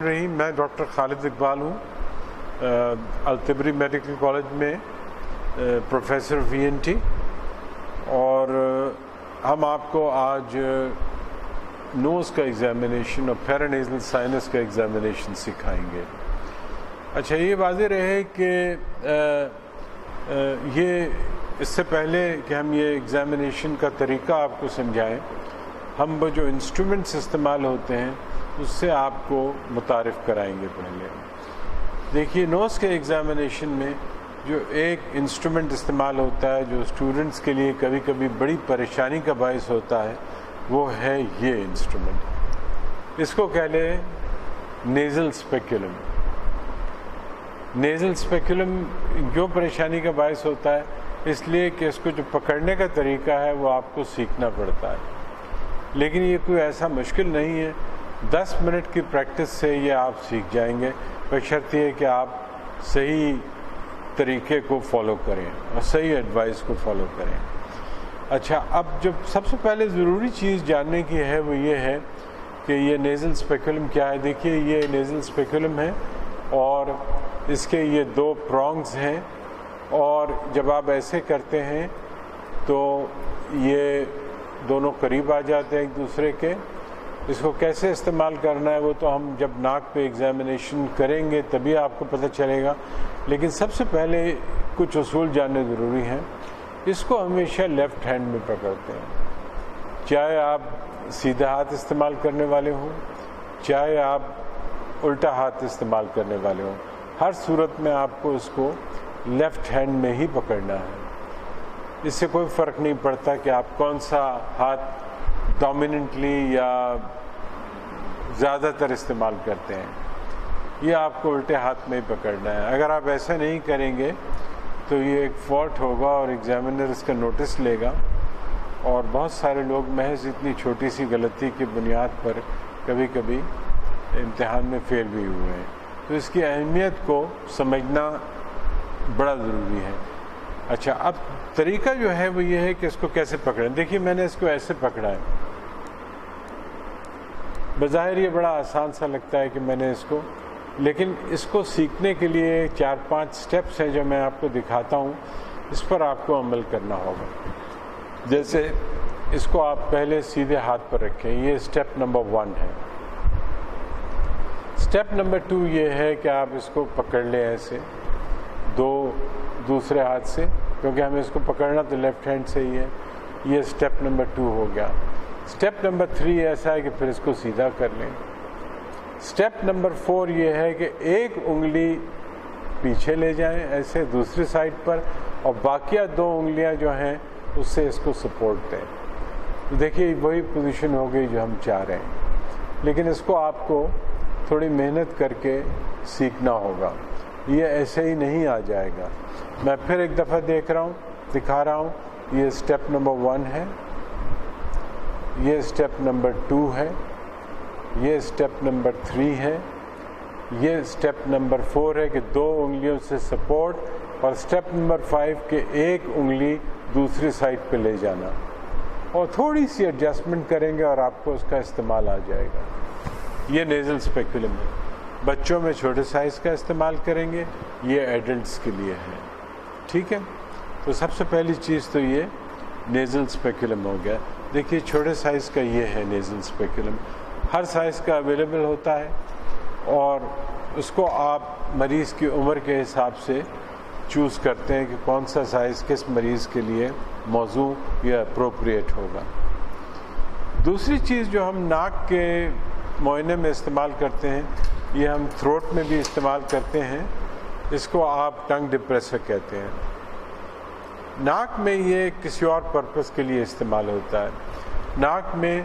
میں ڈاکٹر خالد اقبال ہوں، الطبری medical college میں پروفیسر VNT، اور ہم آپ کو آج نوز کا ایگزامینیشن اور پیرانیزل سائنس کا ایگزامینیشن سکھائیں گے۔ اچھا، یہ واضح رہے کہ یہ اس سے پہلے کہ ہم یہ ایگزامینیشن کا طریقہ آپ کو سمجھائیں، ہم وہ جو انسٹرومنٹس استعمال ہوتے ہیں اس سے آپ کو متعارف کرائیں گے۔ پہلے دیکھیے، نوز کے ایگزامینیشن میں جو ایک انسٹرومنٹ استعمال ہوتا ہے جو اسٹوڈنٹس کے لیے کبھی کبھی بڑی پریشانی کا باعث ہوتا ہے، وہ ہے یہ انسٹرومنٹ۔ اس کو کہہ لیں نیزل اسپیکولم۔ نیزل اسپیکولم جو پریشانی کا باعث ہوتا ہے اس لیے کہ اس کو جو پکڑنے کا طریقہ ہے وہ آپ کو سیکھنا پڑتا ہے، لیکن یہ کوئی ایسا مشکل نہیں ہے۔ 10 منٹ کی پریکٹس سے یہ آپ سیکھ جائیں گے، بشرط یہ کہ آپ صحیح طریقے کو فالو کریں اور صحیح ایڈوائس کو فالو کریں۔ اچھا، اب جو سب سے پہلے ضروری چیز جاننے کی ہے وہ یہ ہے کہ یہ نیزل اسپیکولم کیا ہے۔ دیکھیے، یہ نیزل اسپیکولم ہے اور اس کے یہ 2 پرونگز ہیں، اور جب آپ ایسے کرتے ہیں تو یہ دونوں قریب آ جاتے ہیں ایک دوسرے کے۔ اس کو کیسے استعمال کرنا ہے وہ تو ہم جب ناک پہ ایگزامینیشن کریں گے تبھی آپ کو پتہ چلے گا، لیکن سب سے پہلے کچھ اصول جاننے ضروری ہیں۔ اس کو ہمیشہ لیفٹ ہینڈ میں پکڑتے ہیں، چاہے آپ سیدھا ہاتھ استعمال کرنے والے ہوں، چاہے آپ الٹا ہاتھ استعمال کرنے والے ہوں، ہر صورت میں آپ کو اس کو لیفٹ ہینڈ میں ہی پکڑنا ہے۔ اس سے کوئی فرق نہیں پڑتا کہ آپ کون سا ہاتھ ڈومیننٹلی یا زیادہ تر استعمال کرتے ہیں، یہ آپ کو الٹے ہاتھ میں ہی پکڑنا ہے۔ اگر آپ ایسا نہیں کریں گے تو یہ ایک فالٹ ہوگا اور ایگزامینر اس کا نوٹس لے گا، اور بہت سارے لوگ محض اتنی چھوٹی سی غلطی کی بنیاد پر کبھی کبھی امتحان میں فیل بھی ہوئے ہیں۔ تو اس کی اہمیت کو سمجھنا بڑا ضروری ہے۔ اچھا، اب طریقہ جو ہے وہ یہ ہے کہ اس کو کیسے پکڑیں۔ دیکھیے، میں نے اس کو ایسے پکڑا ہے، بظاہر یہ بڑا آسان سا لگتا ہے کہ میں نے اس کو، لیکن اس کو سیکھنے کے لیے 4-5 سٹیپس ہیں جو میں آپ کو دکھاتا ہوں، اس پر آپ کو عمل کرنا ہوگا۔ جیسے اس کو آپ پہلے سیدھے ہاتھ پر رکھیں، یہ سٹیپ نمبر 1 ہے۔ سٹیپ نمبر 2 یہ ہے کہ آپ اس کو پکڑ لیں ایسے دوسرے ہاتھ سے، کیونکہ ہمیں اس کو پکڑنا تو لیفٹ ہینڈ سے ہی ہے۔ یہ سٹیپ نمبر 2 ہو گیا۔ سٹیپ نمبر 3 ایسا ہے کہ پھر اس کو سیدھا کر لیں۔ سٹیپ نمبر 4 یہ ہے کہ ایک انگلی پیچھے لے جائیں ایسے دوسری سائڈ پر، اور باقیہ 2 انگلیاں جو ہیں اس سے اس کو سپورٹ دیں۔ دیکھیے، وہی پوزیشن ہو گئی جو ہم چاہ رہے ہیں، لیکن اس کو آپ کو تھوڑی محنت کر کے سیکھنا ہوگا، یہ ایسے ہی نہیں آ جائے گا۔ میں پھر ایک دفعہ دکھا رہا ہوں۔ یہ سٹیپ نمبر 1 ہے، یہ سٹیپ نمبر 2 ہے، یہ سٹیپ نمبر 3 ہے، یہ سٹیپ نمبر 4 ہے کہ 2 انگلیوں سے سپورٹ، اور سٹیپ نمبر 5 کہ ایک انگلی دوسری سائڈ پہ لے جانا، اور تھوڑی سی ایڈجسٹمنٹ کریں گے اور آپ کو اس کا استعمال آ جائے گا۔ یہ نیزل اسپیکولم ہے۔ بچوں میں چھوٹے سائز کا استعمال کریں گے، یہ ایڈلٹس کے لیے ہے، ٹھیک ہے۔ تو سب سے پہلی چیز تو یہ نیزل اسپیکولم ہو گیا۔ دیکھیے، چھوٹے سائز کا یہ ہے نیزل اسپیکولم، ہر سائز کا اویلیبل ہوتا ہے، اور اس کو آپ مریض کی عمر کے حساب سے چوز کرتے ہیں کہ کون سا سائز کس مریض کے لیے موزوں یا اپروپریٹ ہوگا۔ دوسری چیز جو ہم ناک کے معائنے میں استعمال کرتے ہیں، یہ ہم تھروٹ میں بھی استعمال کرتے ہیں، اس کو آپ ٹنگ ڈپریسر کہتے ہیں۔ ناک میں یہ کسی اور پرپس کے لیے استعمال ہوتا ہے۔ ناک میں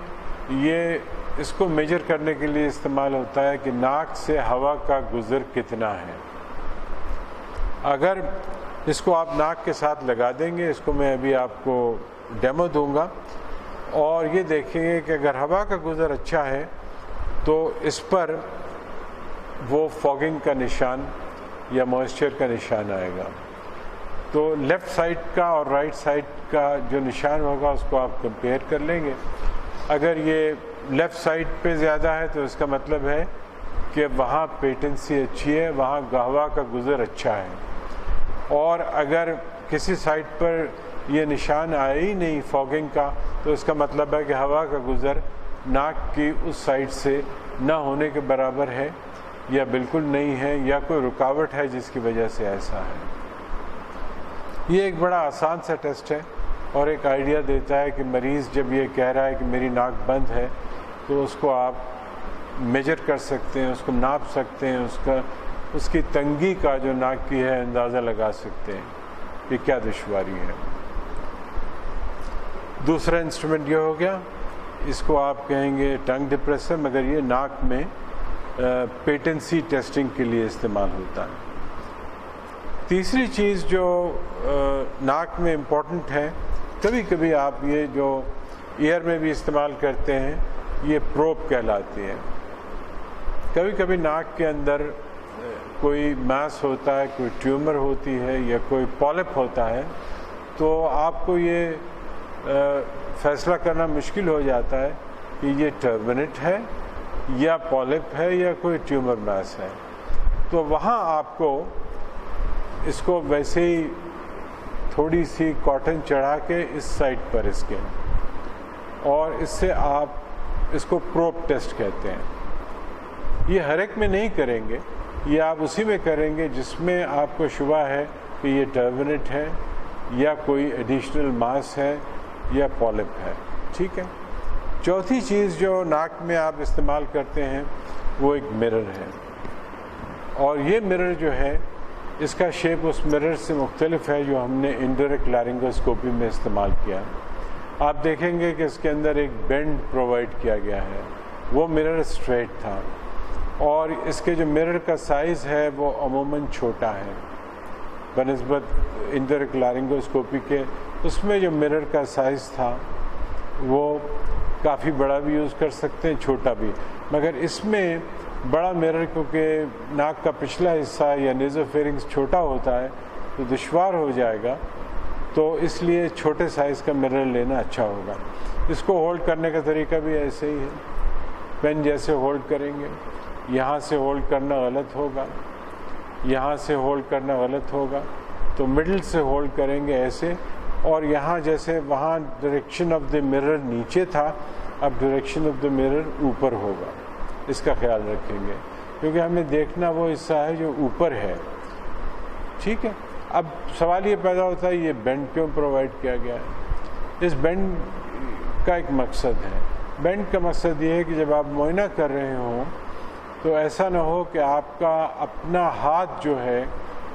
یہ اس کو میجر کرنے کے لیے استعمال ہوتا ہے کہ ناک سے ہوا کا گزر کتنا ہے۔ اگر اس کو آپ ناک کے ساتھ لگا دیں گے، اس کو میں ابھی آپ کو ڈیمو دوں گا، اور یہ دیکھیں گے کہ اگر ہوا کا گزر اچھا ہے تو اس پر وہ فوگنگ کا نشان یا موئسچر کا نشان آئے گا۔ تو لیفٹ سائڈ کا اور رائٹ سائڈ کا جو نشان ہوگا اس کو آپ کمپیئر کر لیں گے۔ اگر یہ لیفٹ سائڈ پہ زیادہ ہے تو اس کا مطلب ہے کہ وہاں پیٹنسی اچھی ہے، وہاں ہوا کا گزر اچھا ہے، اور اگر کسی سائٹ پر یہ نشان آیا ہی نہیں فوگنگ کا تو اس کا مطلب ہے کہ ہوا کا گزر ناک کی اس سائٹ سے نہ ہونے کے برابر ہے یا بالکل نہیں ہے، یا کوئی رکاوٹ ہے جس کی وجہ سے ایسا ہے۔ یہ ایک بڑا آسان سا ٹیسٹ ہے اور ایک آئیڈیا دیتا ہے کہ مریض جب یہ کہہ رہا ہے کہ میری ناک بند ہے تو اس کو آپ میجر کر سکتے ہیں، اس کو ناپ سکتے ہیں، اس کی تنگی کا جو ناک کی ہے اندازہ لگا سکتے ہیں کہ کیا دشواری ہے۔ دوسرا انسٹرومنٹ یہ ہو گیا، اس کو آپ کہیں گے ٹنگ ڈپریسر، مگر یہ ناک میں پیٹنسی ٹیسٹنگ کے لیے استعمال ہوتا ہے۔ تیسری چیز جو ناک میں امپورٹنٹ ہے، کبھی کبھی آپ یہ جو ایئر میں بھی استعمال کرتے ہیں، یہ پروب کہلاتی ہے۔ کبھی کبھی ناک کے اندر کوئی میس ہوتا ہے، کوئی ٹیومر ہوتی ہے یا کوئی پالپ ہوتا ہے، تو آپ کو یہ فیصلہ کرنا مشکل ہو جاتا ہے کہ یہ ٹربنٹ ہے یا پالپ ہے یا کوئی ٹیومر میس ہے۔ تو وہاں آپ کو اس کو ویسے ہی تھوڑی سی کاٹن چڑھا کے اس سائٹ پر اس کے، اور اس سے آپ اس کو پروب ٹیسٹ کہتے ہیں۔ یہ ہر ایک میں نہیں کریں گے، یہ آپ اسی میں کریں گے جس میں آپ کو شبہ ہے کہ یہ ٹربنٹ ہے یا کوئی ایڈیشنل ماس ہے یا پالپ ہے، ٹھیک ہے۔ چوتھی چیز جو ناک میں آپ استعمال کرتے ہیں وہ ایک مرر ہے، اور یہ مرر جو ہے اس کا شیپ اس مرر سے مختلف ہے جو ہم نے انڈائریکٹ لارنگوسکوپی میں استعمال کیا۔ آپ دیکھیں گے کہ اس کے اندر ایک بینڈ پرووائڈ کیا گیا ہے، وہ مرر اسٹریٹ تھا، اور اس کے جو مرر کا سائز ہے وہ عموماً چھوٹا ہے بنسبت انڈائریکٹ لارنگوسکوپی کے۔ اس میں جو مرر کا سائز تھا وہ کافی بڑا بھی یوز کر سکتے ہیں، چھوٹا بھی، مگر اس میں بڑا مرر کیونکہ ناک کا پچھلا حصہ یا نیزوفیرنگس چھوٹا ہوتا ہے تو دشوار ہو جائے گا، تو اس لیے چھوٹے سائز کا مرر لینا اچھا ہوگا۔ اس کو ہولڈ کرنے کا طریقہ بھی ایسے ہی ہے، پین جیسے ہولڈ کریں گے، یہاں سے ہولڈ کرنا غلط ہوگا، یہاں سے ہولڈ کرنا غلط ہوگا، تو مڈل سے ہولڈ کریں گے ایسے، اور یہاں جیسے وہاں ڈائریکشن آف دی مرر نیچے تھا، اب ڈائریکشن آف دی مرر اوپر ہوگا، اس کا خیال رکھیں گے کیونکہ ہمیں دیکھنا وہ حصہ ہے جو اوپر ہے، ٹھیک ہے۔ اب سوال یہ پیدا ہوتا ہے یہ بینڈ کیوں پرووائڈ کیا گیا ہے؟ اس بینڈ کا ایک مقصد ہے۔ بینڈ کا مقصد یہ ہے کہ جب آپ معائنہ کر رہے ہوں تو ایسا نہ ہو کہ آپ کا اپنا ہاتھ جو ہے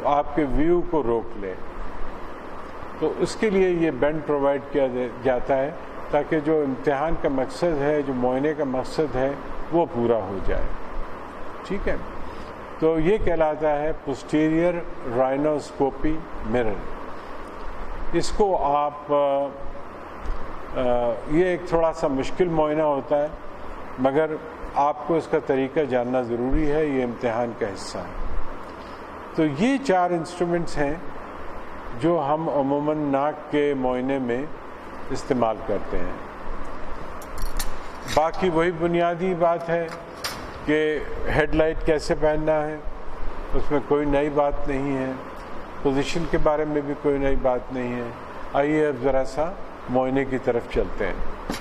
آپ کے ویو کو روک لے، تو اس کے لیے یہ بینڈ پرووائڈ کیا جاتا ہے تاکہ جو امتحان کا مقصد ہے، جو معائنے کا مقصد ہے، وہ پورا ہو جائے، ٹھیک ہے۔ تو یہ کہلاتا ہے پوسٹیریئر رائنوسکوپی مرر۔ اس کو آپ یہ ایک تھوڑا سا مشکل معائنہ ہوتا ہے، مگر آپ کو اس کا طریقہ جاننا ضروری ہے، یہ امتحان کا حصہ ہے۔ تو یہ 4 انسٹرومنٹس ہیں جو ہم عموماً ناک کے معائنے میں استعمال کرتے ہیں۔ باقی وہی بنیادی بات ہے کہ ہیڈ لائٹ کیسے پہننا ہے، اس میں کوئی نئی بات نہیں ہے، پوزیشن کے بارے میں بھی کوئی نئی بات نہیں ہے۔ آئیے اب ذرا سا معائنے کی طرف چلتے ہیں۔